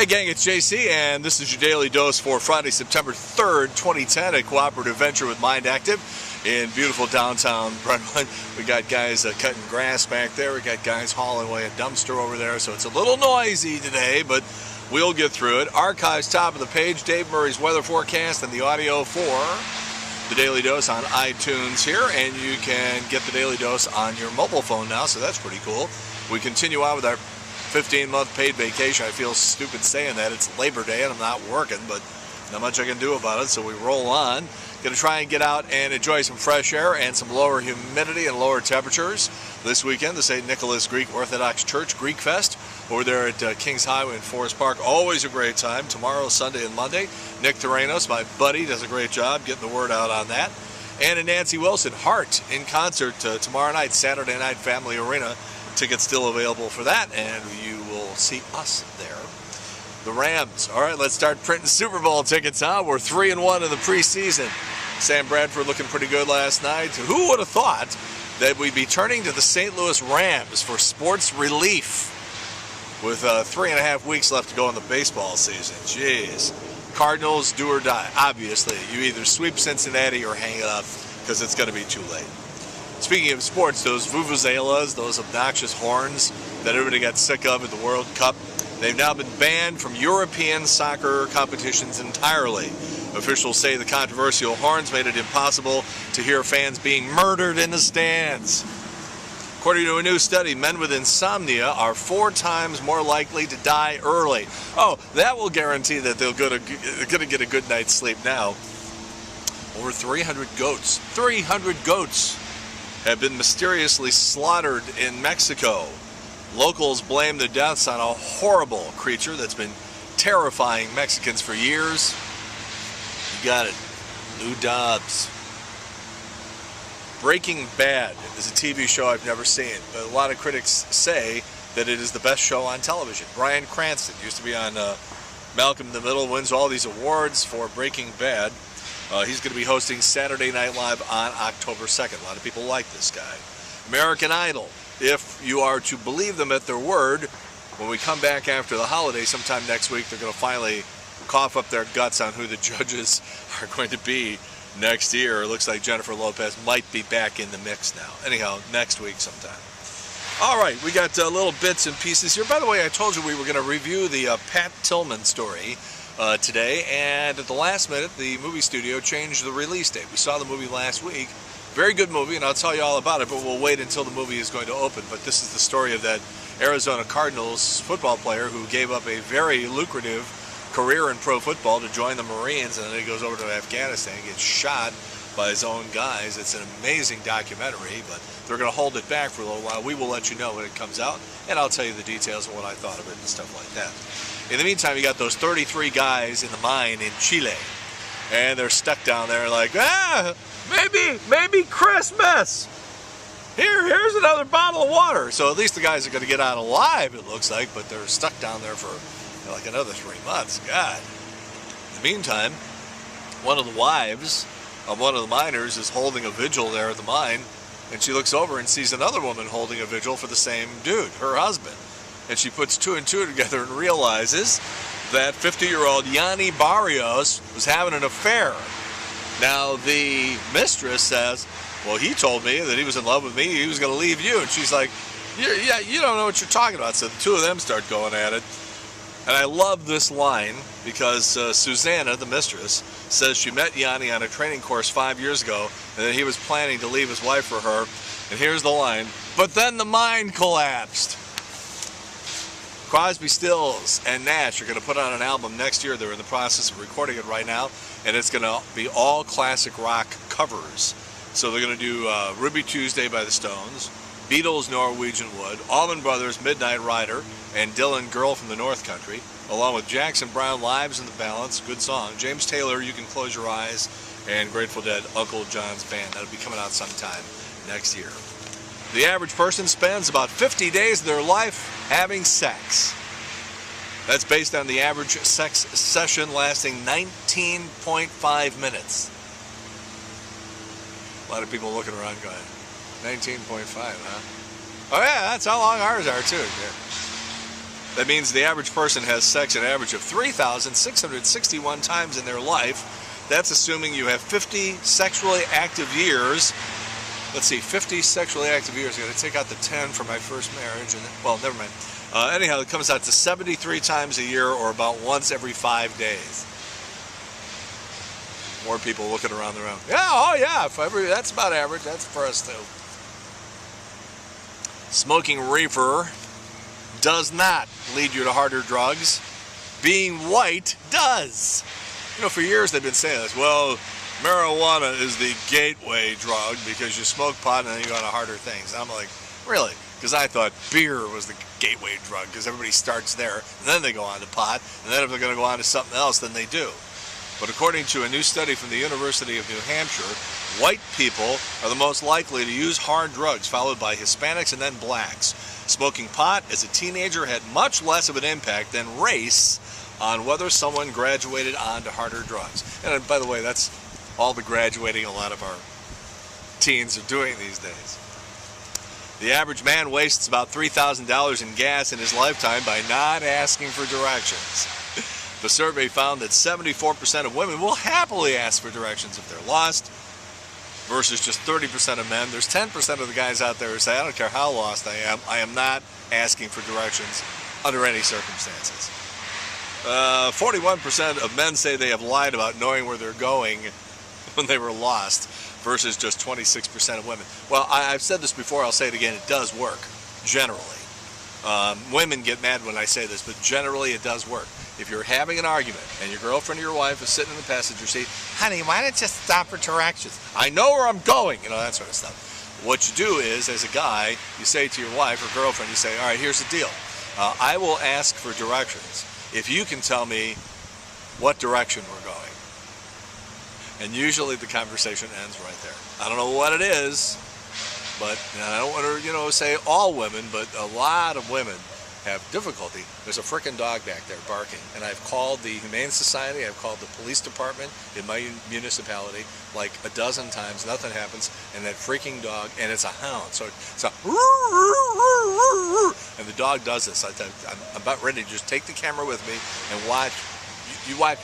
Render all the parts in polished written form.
Hey gang, it's JC, and this is your Daily Dose for Friday, September 3rd, 2010, a cooperative venture with Mind Active in beautiful downtown Brentwood. We got guys cutting grass back there. We got guys hauling away a dumpster over there, so it's a little noisy today, but we'll get through it. Archives top of the page, Dave Murray's weather forecast and the audio for the Daily Dose on iTunes here, and you can get the Daily Dose on your mobile phone now, so that's pretty cool. We continue on with our 15-month paid vacation. I feel stupid saying that. It's Labor Day and I'm not working, but not much I can do about it, so we roll on. Going to try and get out and enjoy some fresh air and some lower humidity and lower temperatures this weekend. The St. Nicholas Greek Orthodox Church Greek Fest over there at Kings Highway in Forest Park. Always a great time. Tomorrow, Sunday, and Monday. Nick Terrenos, my buddy, does a great job getting the word out on that. And Nancy Wilson, Heart in concert tomorrow night, Saturday Night Family Arena. Tickets still available for that, and you will see us there. The Rams. All right, let's start printing Super Bowl tickets, huh? We're 3-1 in the preseason. Sam Bradford looking pretty good last night. Who would have thought that we'd be turning to the St. Louis Rams for sports relief with 3.5 weeks left to go in the baseball season? Jeez. Cardinals, do or die. Obviously, you either sweep Cincinnati or hang it up because it's going to be too late. Speaking of sports, those vuvuzelas, those obnoxious horns that everybody got sick of at the World Cup, they've now been banned from European soccer competitions entirely. Officials say the controversial horns made it impossible to hear fans being murdered in the stands. According to a new study, men with insomnia are 4 times more likely to die early. Oh, that will guarantee that they're going to get a good night's sleep now. Over 300 goats. 300 goats have been mysteriously slaughtered in Mexico. Locals blame the deaths on a horrible creature that's been terrifying Mexicans for years. You got it. Lou Dobbs. Breaking Bad is a TV show I've never seen, but a lot of critics say that it is the best show on television. Bryan Cranston used to be on Malcolm in the Middle, wins all these awards for Breaking Bad. He's going to be hosting Saturday Night Live on October 2nd. A lot of people like this guy. American Idol. If you are to believe them at their word, when we come back after the holiday sometime next week, they're going to finally cough up their guts on who the judges are going to be next year. It looks like Jennifer Lopez might be back in the mix now. Anyhow, next week sometime. All right, we got little bits and pieces here. By the way, I told you we were going to review the Pat Tillman story today, and at the last minute, the movie studio changed the release date. We saw the movie last week. Very good movie, and I'll tell you all about it, but we'll wait until the movie is going to open. But this is the story of that Arizona Cardinals football player who gave up a very lucrative career in pro football to join the Marines, and then he goes over to Afghanistan and gets shot by his own guys. It's an amazing documentary, but they're going to hold it back for a little while. We will let you know when it comes out, and I'll tell you the details of what I thought of it and stuff like that. In the meantime, you got those 33 guys in the mine in Chile, and they're stuck down there like, maybe Christmas. Here's another bottle of water. So at least the guys are going to get out alive, it looks like, but they're stuck down there for like another 3 months. God. In the meantime, one of the wives of one of the miners is holding a vigil there at the mine, and she looks over and sees another woman holding a vigil for the same dude, her husband. And she puts 2 and 2 together and realizes that 50-year-old Yanni Barrios was having an affair. Now, the mistress says, well, he told me that he was in love with me, he was going to leave you. And she's like, yeah, you don't know what you're talking about. So the two of them start going at it. And I love this line because Susanna, the mistress, says she met Yanni on a training course 5 years ago, and that he was planning to leave his wife for her. And here's the line, but then the mine collapsed. Crosby, Stills, and Nash are going to put on an album next year. They're in the process of recording it right now, and it's going to be all classic rock covers. So they're going to do Ruby Tuesday by the Stones, Beatles, Norwegian Wood, Allman Brothers, Midnight Rider, and Dylan, Girl from the North Country, along with Jackson Browne, Lives in the Balance, good song, James Taylor, You Can Close Your Eyes, and Grateful Dead, Uncle John's Band. That'll be coming out sometime next year. The average person spends about 50 days of their life having sex. That's based on the average sex session lasting 19.5 minutes. A lot of people looking around going, 19.5, huh? Oh yeah, that's how long ours are too. Yeah. That means the average person has sex an average of 3,661 times in their life. That's assuming you have 50 sexually active years. Let's see, 50 sexually active years. I'm going to take out the 10 from my first marriage. And well, never mind. Anyhow, it comes out to 73 times a year, or about once every 5 days. More people looking around the room. Yeah, oh yeah, that's about average. That's for us too. Smoking reefer does not lead you to harder drugs. Being white does. You know, for years they've been saying this. Well, marijuana is the gateway drug because you smoke pot and then you go on to harder things. And I'm like, really? Because I thought beer was the gateway drug because everybody starts there and then they go on to pot, and then if they're going to go on to something else, then they do. But according to a new study from the University of New Hampshire, white people are the most likely to use hard drugs, followed by Hispanics and then blacks. Smoking pot as a teenager had much less of an impact than race on whether someone graduated on to harder drugs. And by the way, that's all the graduating a lot of our teens are doing these days. The average man wastes about $3,000 in gas in his lifetime by not asking for directions. The survey found that 74% of women will happily ask for directions if they're lost, versus just 30% of men. There's 10% of the guys out there who say, I don't care how lost I am not asking for directions under any circumstances. 41% of men say they have lied about knowing where they're going when they were lost, versus just 26% of women. Well, I've said this before, I'll say it again, it does work, generally. Women get mad when I say this, but generally it does work. If you're having an argument and your girlfriend or your wife is sitting in the passenger seat, honey, why don't you stop for directions? I know where I'm going, you know, that sort of stuff. What you do is, as a guy, you say to your wife or girlfriend, you say, all right, here's the deal. I will ask for directions if you can tell me what direction we're going. And usually the conversation ends right there. I don't know what it is, but I don't want to, say all women, but a lot of women have difficulty. There's a frickin' dog back there barking, and I've called the Humane Society, I've called the police department in my municipality like a dozen times, nothing happens, and that freaking dog, and it's a hound, so it's a and the dog does this. I'm about ready to just take the camera with me and watch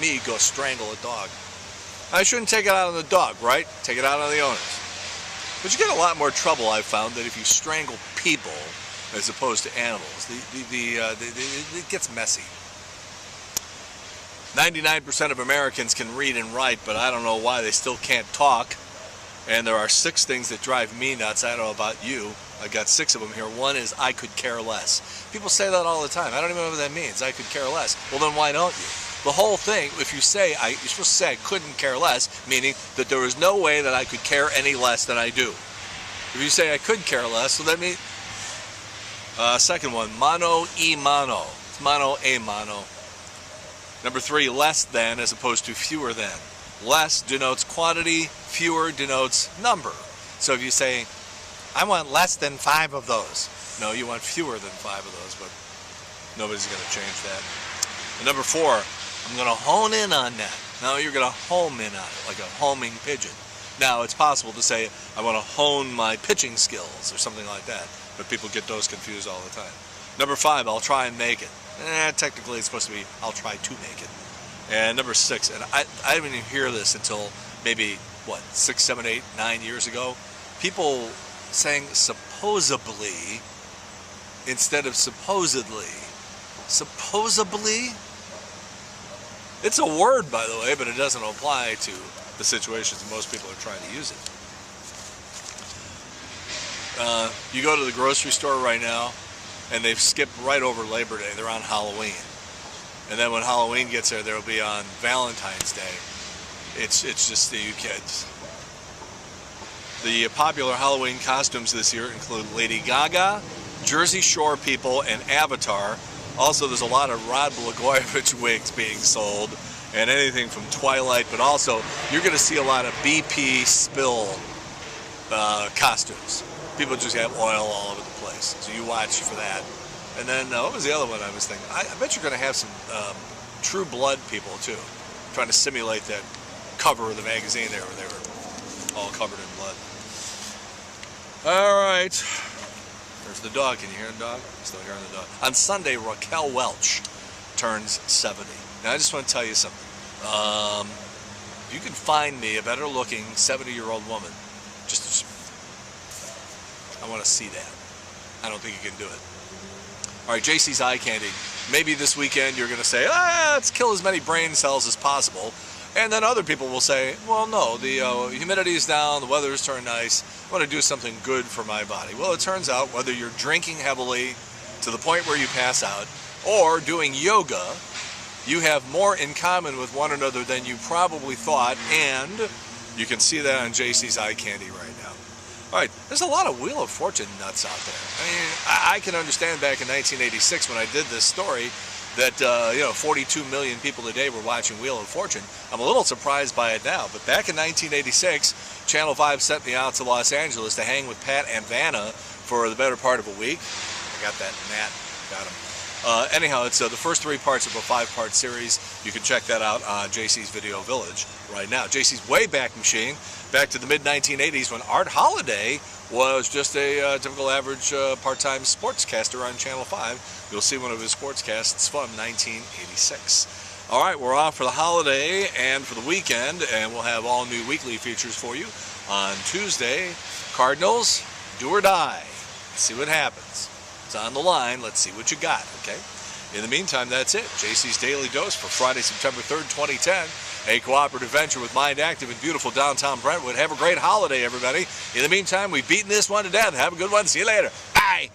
me go strangle a dog. I shouldn't take it out on the dog, right? Take it out on the owners. But you get a lot more trouble, I've found, that if you strangle people as opposed to animals. It gets messy. 99% of Americans can read and write, but I don't know why they still can't talk. And there are 6 things that drive me nuts. I don't know about you. I got 6 of them here. One is I could care less. People say that all the time. I don't even know what that means. I could care less. Well, then why don't you? The whole thing, if you say, you're supposed to say I couldn't care less, meaning that there is no way that I could care any less than I do. If you say I could care less, so that means, second one, mano y mano. It's mano a mano. Number 3, less than as opposed to fewer than. Less denotes quantity, fewer denotes number. So if you say, I want less than 5 of those. No, you want fewer than 5 of those, but nobody's going to change that. And number 4, I'm going to hone in on that. Now you're going to home in on it, like a homing pigeon. Now it's possible to say, I want to hone my pitching skills or something like that, but people get those confused all the time. Number 5, I'll try and make it. Technically it's supposed to be, I'll try to make it. And number 6, and I didn't even hear this until maybe, 6, 7, 8, 9 years ago. People saying supposedly instead of supposedly. Supposedly? It's a word, by the way, but it doesn't apply to the situations most people are trying to use it. You go to the grocery store right now, and they've skipped right over Labor Day. They're on Halloween. And then when Halloween gets there, they'll be on Valentine's Day. It's just you kids. The popular Halloween costumes this year include Lady Gaga, Jersey Shore people, and Avatar. Also, there's a lot of Rod Blagojevich wigs being sold, and anything from Twilight, but also you're going to see a lot of BP spill costumes. People just have oil all over the place, so you watch for that. And then, what was the other one I was thinking? I bet you're going to have some True Blood people, too, trying to simulate that cover of the magazine there where they were all covered in blood. All right. There's the dog. Can you hear the dog? Still hearing the dog. On Sunday, Raquel Welch turns 70. Now, I just want to tell you something. You can find me a better-looking 70-year-old woman. Just, I want to see that. I don't think you can do it. All right, JC's Eye Candy. Maybe this weekend you're going to say, let's kill as many brain cells as possible. And then other people will say, well, no, the humidity is down, the weather has turned nice. I want to do something good for my body. Well, it turns out whether you're drinking heavily to the point where you pass out or doing yoga, you have more in common with one another than you probably thought, and you can see that on JC's Eye Candy right now. All right, there's a lot of Wheel of Fortune nuts out there. I mean, I can understand back in 1986 when I did this story that 42 million people a day were watching Wheel of Fortune. I'm a little surprised by it now, but back in 1986, Channel 5 sent me out to Los Angeles to hang with Pat and Vanna for the better part of a week. I got that, Matt, got him. Anyhow, it's the first 3 parts of a 5-part series. You can check that out on JC's Video Village right now. JC's Wayback Machine, back to the mid-1980s when Art Holliday was just a typical average part-time sportscaster on Channel 5. You'll see one of his sportscasts from 1986. All right, we're off for the holiday and for the weekend, and we'll have all new weekly features for you. On Tuesday, Cardinals, do or die. Let's see what happens. It's on the line. Let's see what you got, okay? In the meantime, that's it. JC's Daily Dose for Friday, September 3rd, 2010. A cooperative venture with Mind Active in beautiful downtown Brentwood. Have a great holiday, everybody. In the meantime, we've beaten this one to death. Have a good one. See you later. Bye.